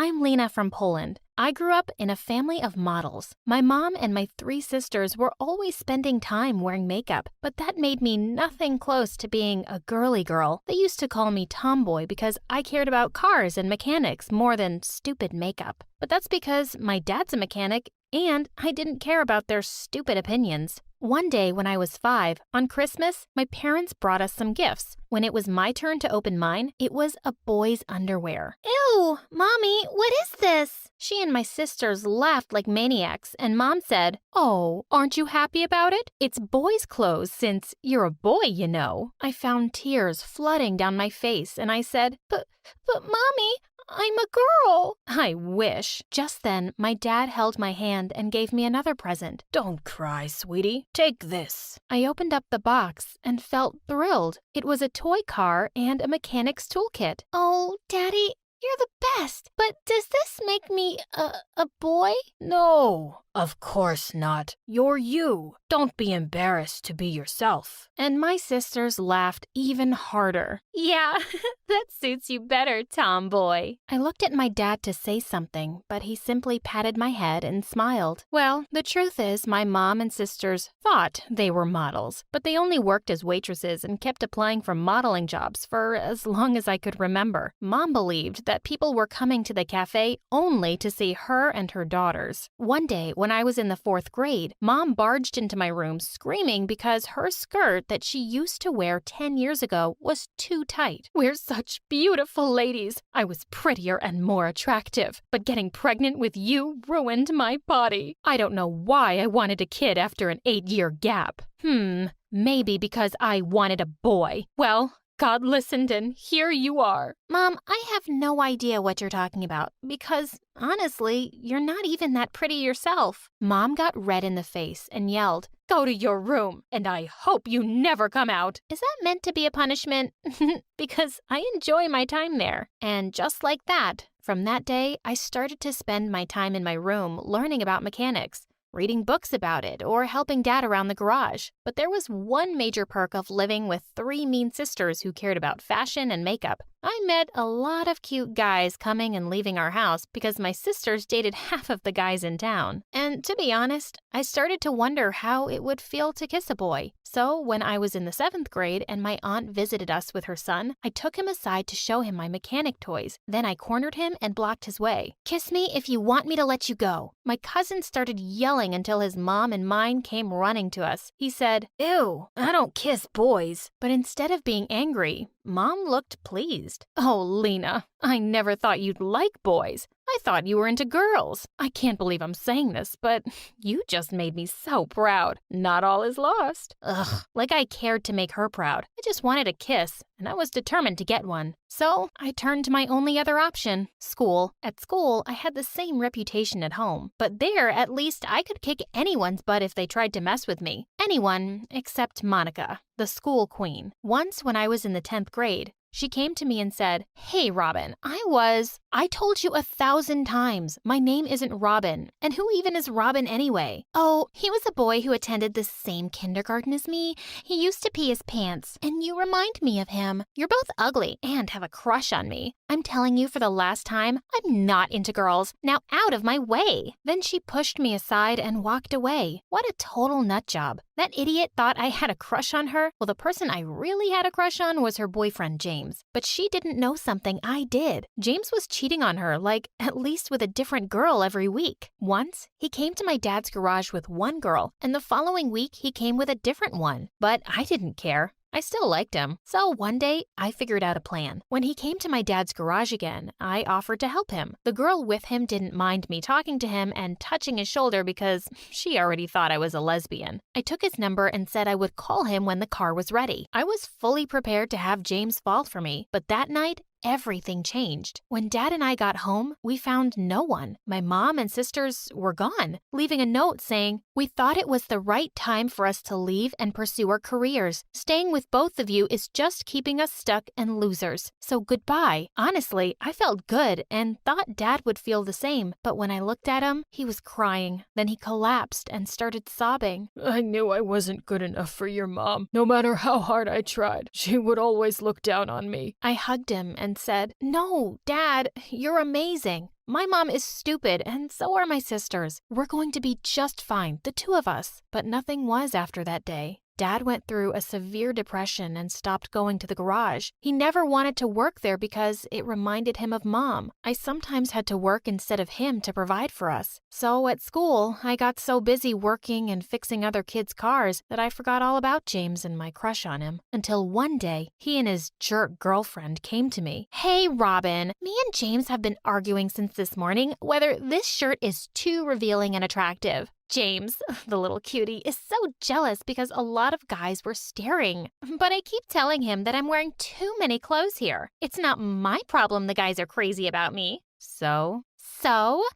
I'm Lena from Poland. I grew up in a family of models. My mom and my 3 sisters were always spending time wearing makeup, but that made me nothing close to being a girly girl. They used to call me Tomboy because I cared about cars and mechanics more than stupid makeup. But that's because my dad's a mechanic and I didn't care about their stupid opinions. One day when I was 5, on Christmas, my parents brought us some gifts. When it was my turn to open mine, it was a boy's underwear. Ew, Mommy, what is this? She and my sisters laughed like maniacs, and Mom said, "Oh, aren't you happy about it? It's boys' clothes since you're a boy, you know." I found tears flooding down my face, and I said, But Mommy, I'm a girl." I wish. Just then, my dad held my hand and gave me another present. "Don't cry, sweetie. Take this." I opened up the box and felt thrilled. It was a toy car and a mechanic's toolkit. Oh, Daddy, you're the best. But does this make me a boy? No, of course not. You're you. Don't be embarrassed to be yourself. And my sisters laughed even harder. Yeah, that suits you better, Tomboy. I looked at my dad to say something, but he simply patted my head and smiled. Well, the truth is my mom and sisters thought they were models, but they only worked as waitresses and kept applying for modeling jobs for as long as I could remember. Mom believed that people were coming to the cafe only to see her and her daughters. One day, when I was in the 4th grade, Mom barged into my room screaming because her skirt that she used to wear 10 years ago was too tight. We're such beautiful ladies. I was prettier and more attractive, but getting pregnant with you ruined my body. I don't know why I wanted a kid after an 8-year gap. Maybe because I wanted a boy. Well, God listened and here you are. Mom, I have no idea what you're talking about because, honestly, you're not even that pretty yourself. Mom got red in the face and yelled, "Go to your room, and I hope you never come out." Is that meant to be a punishment? Because I enjoy my time there. And just like that, from that day, I started to spend my time in my room learning about mechanics, reading books about it, or helping Dad around the garage. But there was one major perk of living with 3 mean sisters who cared about fashion and makeup. I met a lot of cute guys coming and leaving our house because my sisters dated half of the guys in town. And to be honest, I started to wonder how it would feel to kiss a boy. So when I was in the 7th grade and my aunt visited us with her son, I took him aside to show him my mechanic toys. Then I cornered him and blocked his way. "Kiss me if you want me to let you go." My cousin started yelling until his mom and mine came running to us. He said, "Ew, I don't kiss boys." But instead of being angry, Mom looked pleased. "Oh, Lena, I never thought you'd like boys. I thought you were into girls. I can't believe I'm saying this, but you just made me so proud. Not all is lost." Ugh, like I cared to make her proud. I just wanted a kiss, and I was determined to get one. So I turned to my only other option, school. At school, I had the same reputation at home, but there, at least, I could kick anyone's butt if they tried to mess with me. Anyone except Monica, the school queen. Once when I was in the 10th grade, she came to me and said, "Hey, Robin, I told you 1,000 times, my name isn't Robin. And who even is Robin anyway?" "Oh, he was a boy who attended the same kindergarten as me. He used to pee his pants, and you remind me of him. You're both ugly and have a crush on me. I'm telling you for the last time, I'm not into girls. Now out of my way." Then she pushed me aside and walked away. What a total nut job. That idiot thought I had a crush on her. Well, the person I really had a crush on was her boyfriend, James. But she didn't know something I did. James was cheating on her, like at least with a different girl every week. Once, he came to my dad's garage with one girl, and the following week he came with a different one. But I didn't care. I still liked him. So one day, I figured out a plan. When he came to my dad's garage again, I offered to help him. The girl with him didn't mind me talking to him and touching his shoulder because she already thought I was a lesbian. I took his number and said I would call him when the car was ready. I was fully prepared to have James fall for me, but that night, everything changed. When Dad and I got home, we found no one. My mom and sisters were gone, leaving a note saying, "We thought it was the right time for us to leave and pursue our careers. Staying with both of you is just keeping us stuck and losers. So goodbye." Honestly, I felt good and thought Dad would feel the same. But when I looked at him, he was crying. Then he collapsed and started sobbing. "I knew I wasn't good enough for your mom. No matter how hard I tried, she would always look down on me." I hugged him and and said, "No, Dad, you're amazing. My mom is stupid, and so are my sisters. We're going to be just fine, the two of us." But nothing was after that day. Dad went through a severe depression and stopped going to the garage. He never wanted to work there because it reminded him of Mom. I sometimes had to work instead of him to provide for us. So at school, I got so busy working and fixing other kids' cars that I forgot all about James and my crush on him. Until one day, he and his jerk girlfriend came to me. "Hey, Robin, me and James have been arguing since this morning whether this shirt is too revealing and attractive." James, the little cutie, is so jealous because a lot of guys were staring. But I keep telling him that I'm wearing too many clothes here. It's not my problem the guys are crazy about me. So,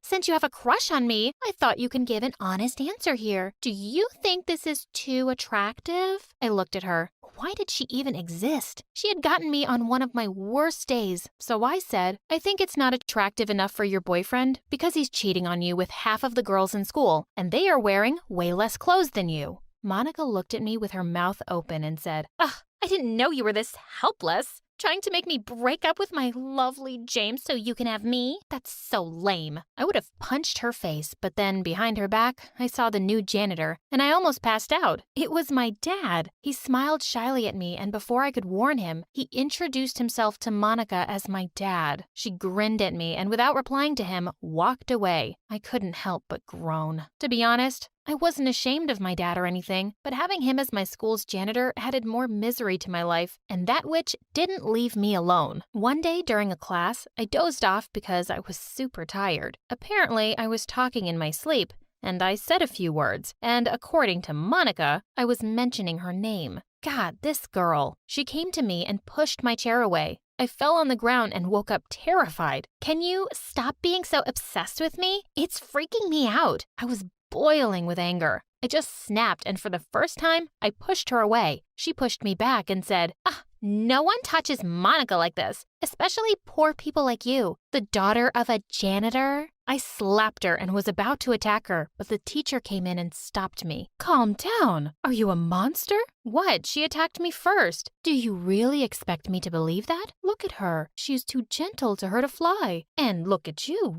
since you have a crush on me, I thought you can give an honest answer here. Do you think this is too attractive? I looked at her. Why did she even exist? She had gotten me on one of my worst days, so I said, "I think it's not attractive enough for your boyfriend because he's cheating on you with half of the girls in school, and they are wearing way less clothes than you." Monica looked at me with her mouth open and said, "Ugh, I didn't know you were this helpless. Trying to make me break up with my lovely James so you can have me? That's so lame." I would have punched her face, but then behind her back, I saw the new janitor, and I almost passed out. It was my dad. He smiled shyly at me, and before I could warn him, he introduced himself to Monica as my dad. She grinned at me, and without replying to him, walked away. I couldn't help but groan. To be honest, I wasn't ashamed of my dad or anything, but having him as my school's janitor added more misery to my life, and that witch didn't leave me alone. One day during a class, I dozed off because I was super tired. Apparently, I was talking in my sleep, and I said a few words, and according to Monica, I was mentioning her name. God, this girl. She came to me and pushed my chair away. I fell on the ground and woke up terrified. "Can you stop being so obsessed with me? It's freaking me out." I was boiling with anger. I just snapped, and for the first time, I pushed her away. She pushed me back and said, "No one touches Monica like this, especially poor people like you, the daughter of a janitor." I slapped her and was about to attack her, but the teacher came in and stopped me. "Calm down. Are you a monster?" "What? She attacked me first." "Do you really expect me to believe that? Look at her. She's too gentle to hurt a fly. And look at you.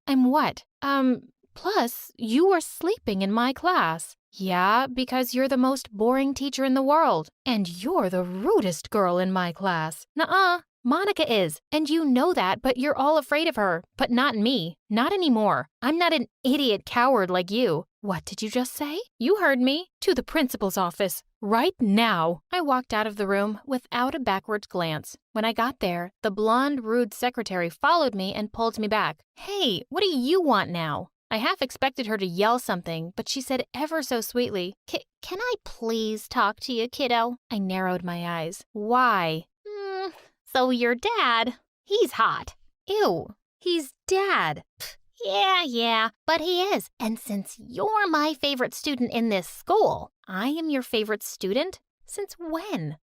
I'm what? Plus, you were sleeping in my class." "Yeah, because you're the most boring teacher in the world. And you're the rudest girl in my class." "Nuh-uh. Monica is, and you know that, but you're all afraid of her. But not me. Not anymore. I'm not an idiot coward like you." "What did you just say?" "You heard me. To the principal's office. Right now." I walked out of the room without a backward glance. When I got there, the blonde, rude secretary followed me and pulled me back. "Hey, what do you want now?" I half expected her to yell something, but she said ever so sweetly, Can I please talk to you, kiddo?" I narrowed my eyes. "Why?" So your dad, he's hot." "Ew, he's Dad." Yeah, but he is. And since you're my favorite student in this school." "I am your favorite student? Since when?"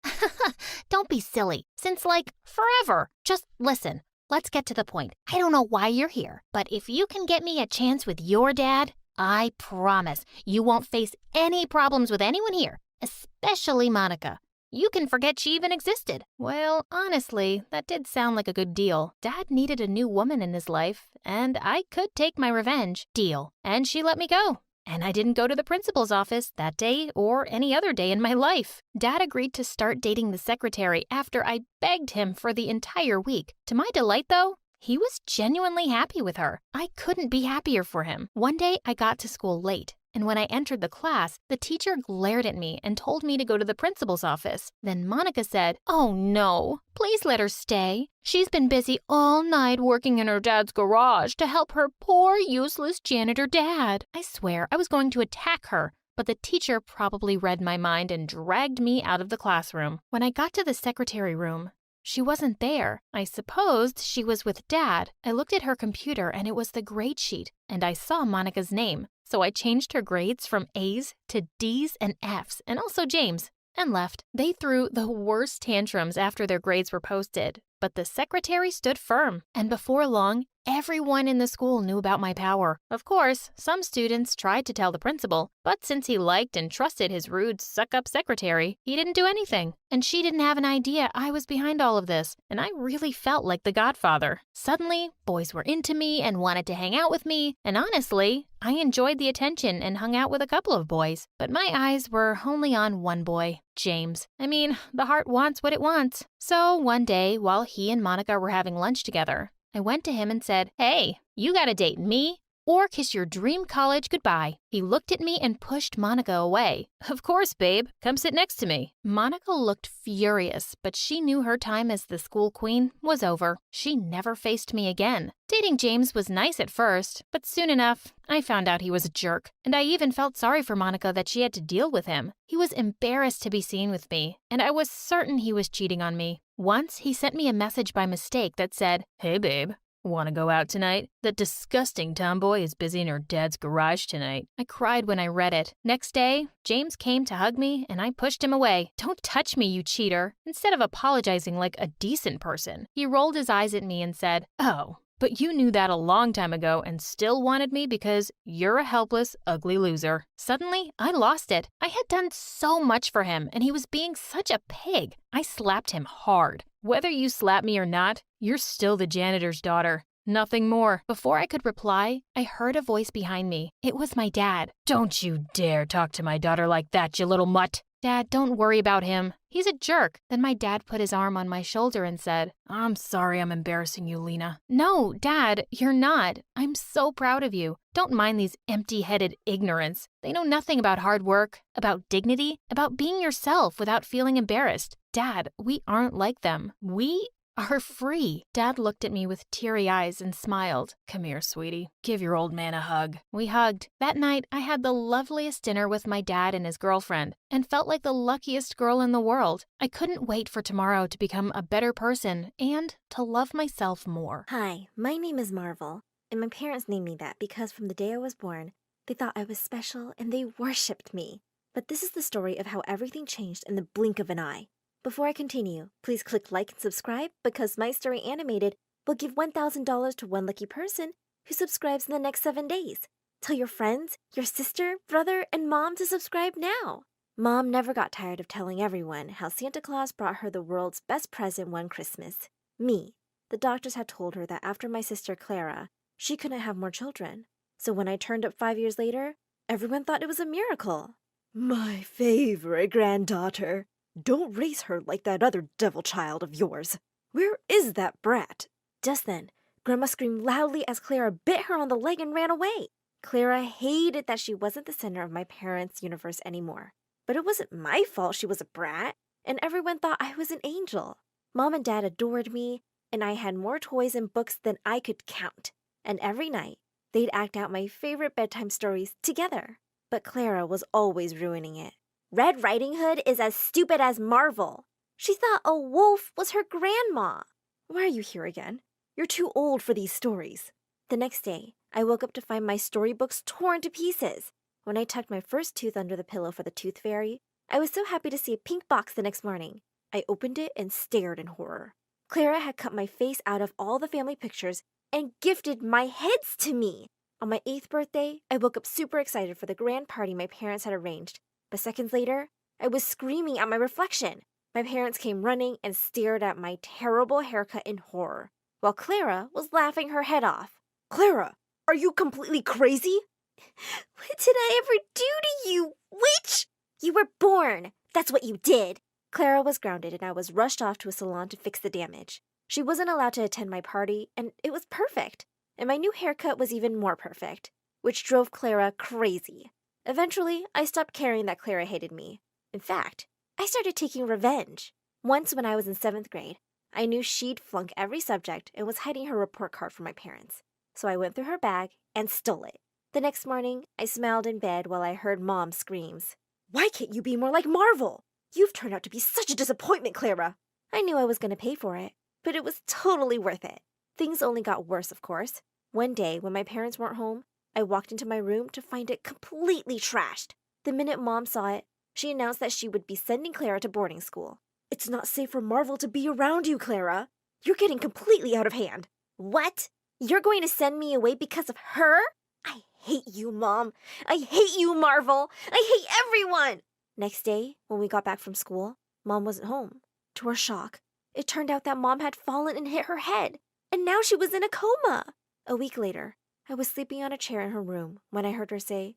"Don't be silly. Since, forever. Just listen. Let's get to the point. I don't know why you're here, but if you can get me a chance with your dad, I promise you won't face any problems with anyone here, especially Monica. You can forget she even existed." Well, honestly, that did sound like a good deal. Dad needed a new woman in his life, and I could take my revenge. Deal. And she let me go. And I didn't go to the principal's office that day or any other day in my life. Dad agreed to start dating the secretary after I begged him for the entire week. To my delight, though, he was genuinely happy with her. I couldn't be happier for him. One day, I got to school late, and when I entered the class, the teacher glared at me and told me to go to the principal's office. Then Monica said, "Oh no, please let her stay. She's been busy all night working in her dad's garage to help her poor, useless janitor dad." I swear I was going to attack her, but the teacher probably read my mind and dragged me out of the classroom. When I got to the secretary room, she wasn't there. I supposed she was with Dad. I looked at her computer and it was the grade sheet, and I saw Monica's name. So I changed her grades from A's to D's and F's, and also James, and left. They threw the worst tantrums after their grades were posted. but the secretary stood firm, and before long, everyone in the school knew about my power. Of course, some students tried to tell the principal, but since he liked and trusted his rude suck-up secretary, he didn't do anything. And she didn't have an idea I was behind all of this, and I really felt like the godfather. Suddenly, boys were into me and wanted to hang out with me, and honestly, I enjoyed the attention and hung out with a couple of boys. But my eyes were only on one boy, James. I mean, the heart wants what it wants. So one day, while he and Monica were having lunch together, I went to him and said, "Hey, you gotta date me or kiss your dream college goodbye." He looked at me and pushed Monica away. "Of course, babe. Come sit next to me." Monica looked furious, but she knew her time as the school queen was over. She never faced me again. Dating James was nice at first, but soon enough, I found out he was a jerk, and I even felt sorry for Monica that she had to deal with him. He was embarrassed to be seen with me, and I was certain he was cheating on me. Once, he sent me a message by mistake that said, "Hey, babe. Want to go out tonight? That disgusting tomboy is busy in her dad's garage tonight." I cried when I read it. Next day, James came to hug me and I pushed him away. "Don't touch me, you cheater." Instead of apologizing like a decent person, he rolled his eyes at me and said, "Oh, but you knew that a long time ago and still wanted me because you're a helpless, ugly loser." Suddenly, I lost it. I had done so much for him and he was being such a pig. I slapped him hard. "Whether you slap me or not, you're still the janitor's daughter. Nothing more." Before I could reply, I heard a voice behind me. It was my dad. "Don't you dare talk to my daughter like that, you little mutt." "Dad, don't worry about him. He's a jerk." Then my dad put his arm on my shoulder and said, "I'm sorry I'm embarrassing you, Lena." "No, Dad, you're not. I'm so proud of you. Don't mind these empty-headed ignorants. They know nothing about hard work, about dignity, about being yourself without feeling embarrassed. Dad, we aren't like them. We are free." Dad looked at me with teary eyes and smiled. "Come here, sweetie. Give your old man a hug." We hugged. That night, I had the loveliest dinner with my dad and his girlfriend and felt like the luckiest girl in the world. I couldn't wait for tomorrow to become a better person and to love myself more. Hi, my name is Marvel, and my parents named me that because from the day I was born, they thought I was special and they worshipped me. But this is the story of how everything changed in the blink of an eye. Before I continue, please click like and subscribe because my story animated will give $1,000 to one lucky person who subscribes in the next 7 days. Tell your friends, your sister, brother, and mom to subscribe now. Mom never got tired of telling everyone how Santa Claus brought her the world's best present one Christmas, me. The doctors had told her that after my sister Clara, she couldn't have more children. So when I turned up 5 years later, everyone thought it was a miracle. "My favorite granddaughter. Don't raise her like that other devil child of yours. Where is that brat?" Just then, Grandma screamed loudly as Clara bit her on the leg and ran away. Clara hated that she wasn't the center of my parents' universe anymore. But it wasn't my fault she was a brat, and everyone thought I was an angel. Mom and Dad adored me, and I had more toys and books than I could count. And every night, they'd act out my favorite bedtime stories together. But Clara was always ruining it. Red Riding Hood is as stupid as Marvel. She thought a wolf was her grandma. Why are you here again? You're too old for these stories. The next day, I woke up to find my storybooks torn to pieces. When I tucked my first tooth under the pillow for the tooth fairy, I was so happy to see a pink box the next morning. I opened it and stared in horror. Clara had cut my face out of all the family pictures and gifted my heads to me. On my 8th birthday, I woke up super excited for the grand party my parents had arranged. But seconds later, I was screaming at my reflection. My parents came running and stared at my terrible haircut in horror, while Clara was laughing her head off. "Clara, are you completely crazy?" "What did I ever do to you, witch?" "You were born. That's what you did." Clara was grounded and I was rushed off to a salon to fix the damage. She wasn't allowed to attend my party, and it was perfect. And my new haircut was even more perfect, which drove Clara crazy. Eventually, I stopped caring that Clara hated me. In fact, I started taking revenge. Once when I was in 7th grade, I knew she'd flunk every subject and was hiding her report card from my parents. So I went through her bag and stole it. The next morning, I smiled in bed while I heard Mom's screams. "Why can't you be more like Marvel? You've turned out to be such a disappointment, Clara." I knew I was going to pay for it, but it was totally worth it. Things only got worse, of course. One day, when my parents weren't home, I walked into my room to find it completely trashed. The minute Mom saw it, she announced that she would be sending Clara to boarding school. "It's not safe for Marvel to be around you, Clara. You're getting completely out of hand. What? You're going to send me away because of her? I hate you, Mom. I hate you, Marvel. I hate everyone. Next day, when we got back from school, Mom wasn't home. To our shock, it turned out that Mom had fallen and hit her head, and now she was in a coma. A week later, I was sleeping on a chair in her room when I heard her say,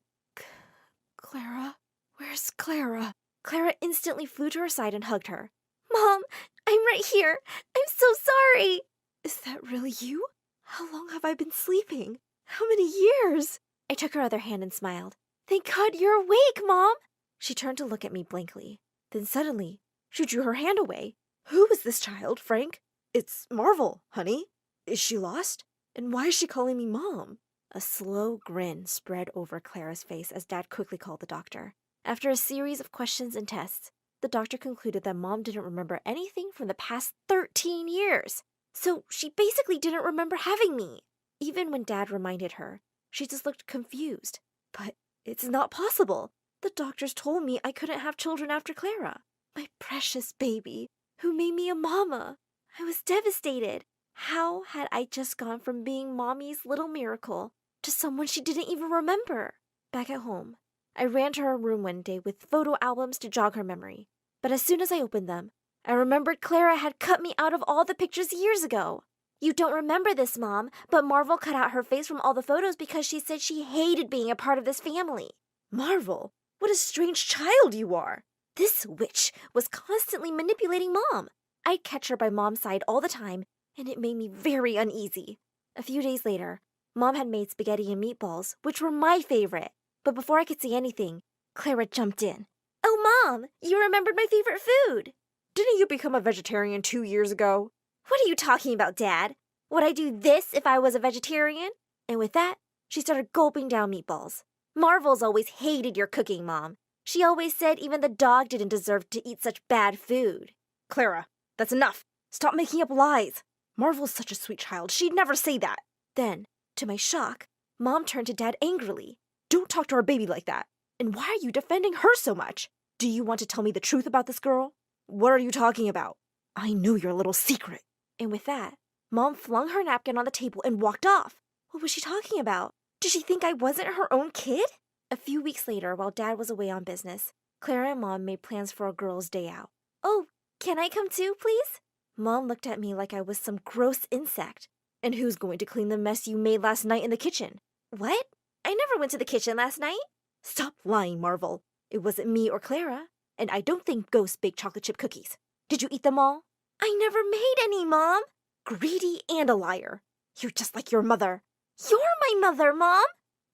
Clara? Where's Clara? Clara instantly flew to her side and hugged her. Mom, I'm right here. I'm so sorry. Is that really you? How long have I been sleeping? How many years? I took her other hand and smiled. Thank God you're awake, Mom. She turned to look at me blankly. Then suddenly, she drew her hand away. Who is this child, Frank? It's Marvel, honey. Is she lost? And why is she calling me Mom? A slow grin spread over Clara's face as Dad quickly called the doctor. After a series of questions and tests, the doctor concluded that Mom didn't remember anything from the past 13 years. So she basically didn't remember having me. Even when Dad reminded her, she just looked confused. But it's not possible. The doctors told me I couldn't have children after Clara. My precious baby, who made me a mama. I was devastated. How had I just gone from being Mommy's little miracle to someone she didn't even remember? Back at home, I ran to her room one day with photo albums to jog her memory. But as soon as I opened them, I remembered Clara had cut me out of all the pictures years ago. You don't remember this, Mom, but Marvel cut out her face from all the photos because she said she hated being a part of this family. Marvel, what a strange child you are. This witch was constantly manipulating Mom. I'd catch her by Mom's side all the time, and it made me very uneasy. A few days later, Mom had made spaghetti and meatballs, which were my favorite. But before I could say anything, Clara jumped in. Oh, Mom, you remembered my favorite food. Didn't you become a vegetarian 2 years ago? What are you talking about, Dad? Would I do this if I was a vegetarian? And with that, she started gulping down meatballs. Marvel's always hated your cooking, Mom. She always said even the dog didn't deserve to eat such bad food. Clara, that's enough. Stop making up lies. Marvel's such a sweet child. She'd never say that. Then, to my shock, Mom turned to Dad angrily. Don't talk to our baby like that. And why are you defending her so much? Do you want to tell me the truth about this girl? What are you talking about? I know your little secret. And with that, Mom flung her napkin on the table and walked off. What was she talking about? Did she think I wasn't her own kid? A few weeks later, while Dad was away on business, Clara and Mom made plans for a girls' day out. Oh, can I come too, please? Mom looked at me like I was some gross insect. And who's going to clean the mess you made last night in the kitchen? What? I never went to the kitchen last night. Stop lying, Marvel. It wasn't me or Clara. And I don't think ghosts bake chocolate chip cookies. Did you eat them all? I never made any, Mom. Greedy and a liar. You're just like your mother. You're my mother, Mom.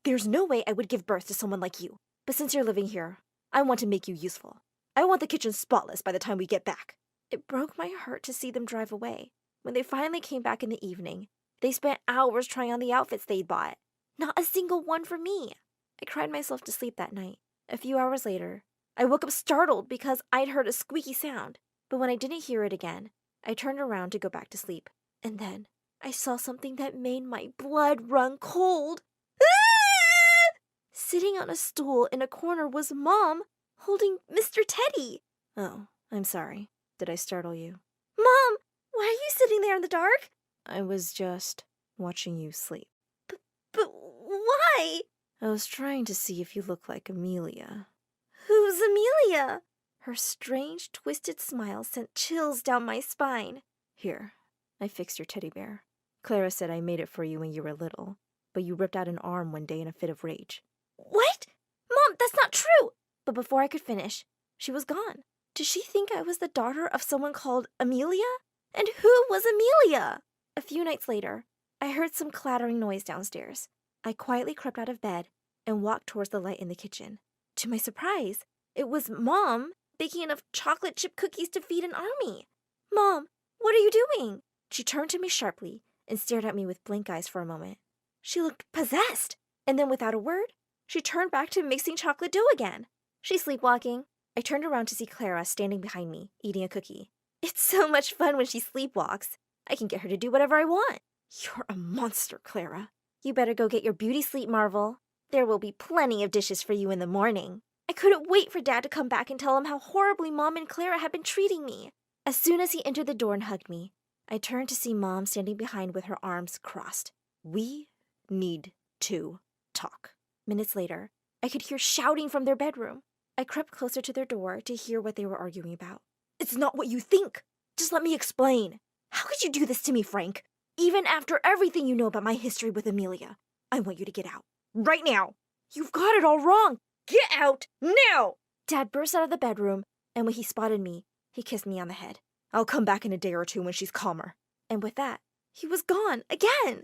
There's no way I would give birth to someone like you. But since you're living here, I want to make you useful. I want the kitchen spotless by the time we get back. It broke my heart to see them drive away. When they finally came back in the evening, they spent hours trying on the outfits they'd bought. Not a single one for me. I cried myself to sleep that night. A few hours later, I woke up startled because I'd heard a squeaky sound. But when I didn't hear it again, I turned around to go back to sleep. And then I saw something that made my blood run cold. Ah! Sitting on a stool in a corner was Mom, holding Mr. Teddy. Oh, I'm sorry. Did I startle you? Mom, why are you sitting there in the dark? I was just watching you sleep. But why? I was trying to see if you look like Amelia. Who's Amelia? Her strange, twisted smile sent chills down my spine. Here, I fixed your teddy bear. Clara said I made it for you when you were little, but you ripped out an arm one day in a fit of rage. What? Mom, that's not true! But before I could finish, she was gone. Did she think I was the daughter of someone called Amelia? And who was Amelia? A few nights later, I heard some clattering noise downstairs. I quietly crept out of bed and walked towards the light in the kitchen. To my surprise, it was Mom baking enough chocolate chip cookies to feed an army. Mom, what are you doing? She turned to me sharply and stared at me with blank eyes for a moment. She looked possessed, and then without a word, she turned back to mixing chocolate dough again. She's sleepwalking. I turned around to see Clara standing behind me, eating a cookie. It's so much fun when she sleepwalks. I can get her to do whatever I want. You're a monster, Clara. You better go get your beauty sleep, Marvel. There will be plenty of dishes for you in the morning. I couldn't wait for Dad to come back and tell him how horribly Mom and Clara had been treating me. As soon as he entered the door and hugged me, I turned to see Mom standing behind with her arms crossed. We need to talk. Minutes later, I could hear shouting from their bedroom. I crept closer to their door to hear what they were arguing about. It's not what you think. Just let me explain. How could you do this to me, Frank? Even after everything you know about my history with Amelia, I want you to get out. Right now. You've got it all wrong. Get out now! Dad burst out of the bedroom, and when he spotted me, he kissed me on the head. I'll come back in a day or two when she's calmer. And with that, he was gone again.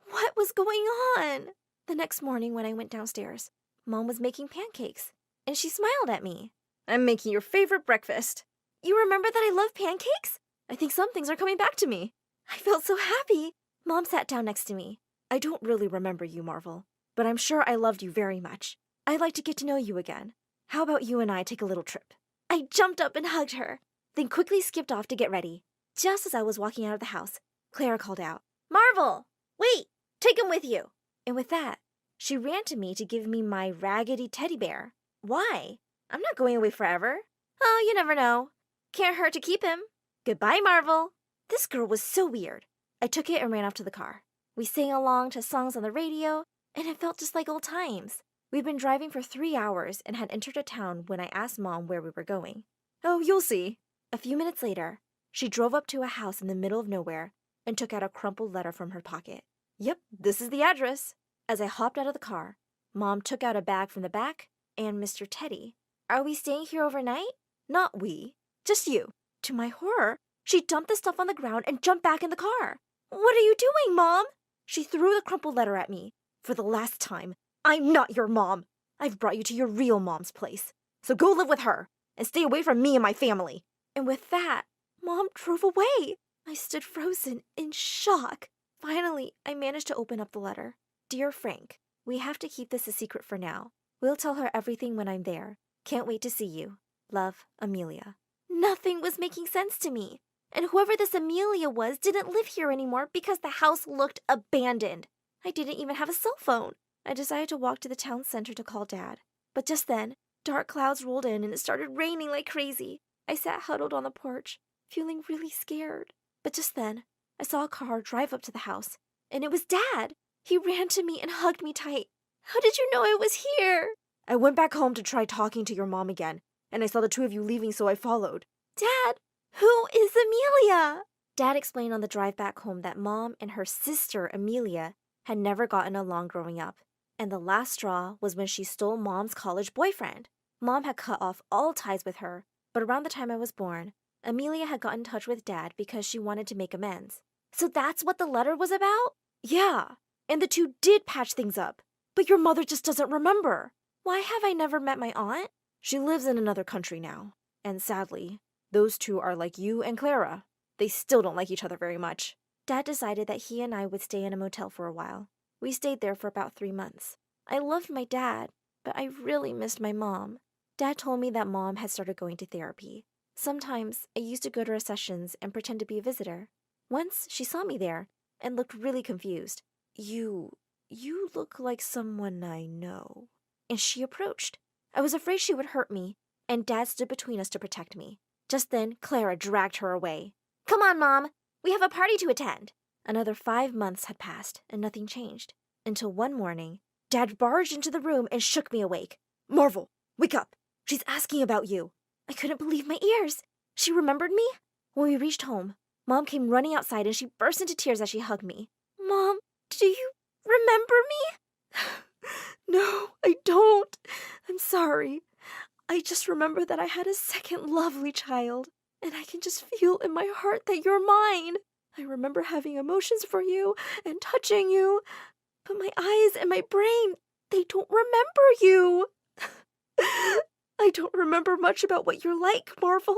What was going on? The next morning when I went downstairs, Mom was making pancakes, and she smiled at me. I'm making your favorite breakfast. You remember that I love pancakes? I think some things are coming back to me. I felt so happy. Mom sat down next to me. I don't really remember you, Marvel, but I'm sure I loved you very much. I'd like to get to know you again. How about you and I take a little trip? I jumped up and hugged her, then quickly skipped off to get ready. Just as I was walking out of the house, Clara called out, Marvel, wait, take him with you. And with that, she ran to me to give me my raggedy teddy bear. Why? I'm not going away forever. Oh, you never know. Can't hurt to keep him. Goodbye, Marvel. This girl was so weird. I took it and ran off to the car. We sang along to songs on the radio, and it felt just like old times. We'd been driving for 3 hours and had entered a town when I asked Mom where we were going. Oh, you'll see. A few minutes later, she drove up to a house in the middle of nowhere and took out a crumpled letter from her pocket. Yep, this is the address. As I hopped out of the car, Mom took out a bag from the back and Mr. Teddy. Are we staying here overnight? Not we, just you. To my horror, she dumped the stuff on the ground and jumped back in the car. What are you doing, Mom? She threw the crumpled letter at me. For the last time, I'm not your mom. I've brought you to your real mom's place. So go live with her and stay away from me and my family. And with that, Mom drove away. I stood frozen in shock. Finally, I managed to open up the letter. Dear Frank, we have to keep this a secret for now. We'll tell her everything when I'm there. Can't wait to see you. Love, Amelia. Nothing was making sense to me. And whoever this Amelia was didn't live here anymore because the house looked abandoned. I didn't even have a cell phone. I decided to walk to the town center to call Dad. But just then, dark clouds rolled in and it started raining like crazy. I sat huddled on the porch, feeling really scared. But just then, I saw a car drive up to the house, and it was Dad. He ran to me and hugged me tight. How did you know I was here? I went back home to try talking to your mom again, and I saw the two of you leaving, so I followed. Dad, who is Amelia? Dad explained on the drive back home that Mom and her sister, Amelia, had never gotten along growing up. And the last straw was when she stole Mom's college boyfriend. Mom had cut off all ties with her, but around the time I was born, Amelia had got in touch with Dad because she wanted to make amends. So that's what the letter was about? Yeah, and the two did patch things up. But your mother just doesn't remember. Why have I never met my aunt? She lives in another country now. And sadly, those two are like you and Clara. They still don't like each other very much. Dad decided that he and I would stay in a motel for a while. We stayed there for about 3 months. I loved my dad, but I really missed my mom. Dad told me that Mom had started going to therapy. Sometimes I used to go to her sessions and pretend to be a visitor. Once she saw me there and looked really confused. You look like someone I know. And she approached. I was afraid she would hurt me, and Dad stood between us to protect me. Just then, Clara dragged her away. Come on, Mom. We have a party to attend. Another 5 months had passed, and nothing changed. Until one morning, Dad barged into the room and shook me awake. Marvel, wake up. She's asking about you. I couldn't believe my ears. She remembered me? When we reached home, Mom came running outside and she burst into tears as she hugged me. Mom, do you remember me? No, I don't. I'm sorry. I just remember that I had a second lovely child, and I can just feel in my heart that you're mine. I remember having emotions for you and touching you, but my eyes and my brain, they don't remember you. I don't remember much about what you're like, Marvel.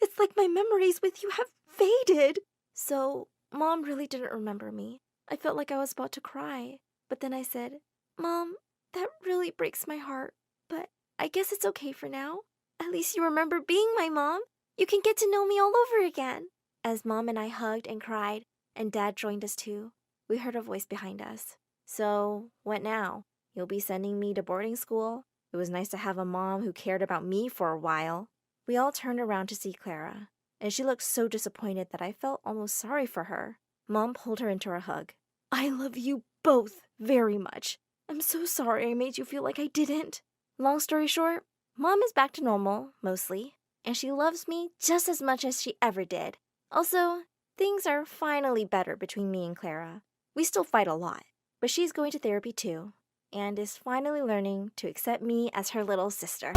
It's like my memories with you have faded. So, Mom really didn't remember me. I felt like I was about to cry, but then I said, Mom, that really breaks my heart, but I guess it's okay for now. At least you remember being my mom. You can get to know me all over again. As Mom and I hugged and cried, and Dad joined us too, we heard a voice behind us. So, what now? You'll be sending me to boarding school? It was nice to have a mom who cared about me for a while. We all turned around to see Clara. and she looked so disappointed that I felt almost sorry for her. Mom pulled her into a hug. I love you both very much. I'm so sorry I made you feel like I didn't. Long story short, Mom is back to normal, mostly, and she loves me just as much as she ever did. Also, things are finally better between me and Clara. We still fight a lot, but she's going to therapy too, and is finally learning to accept me as her little sister.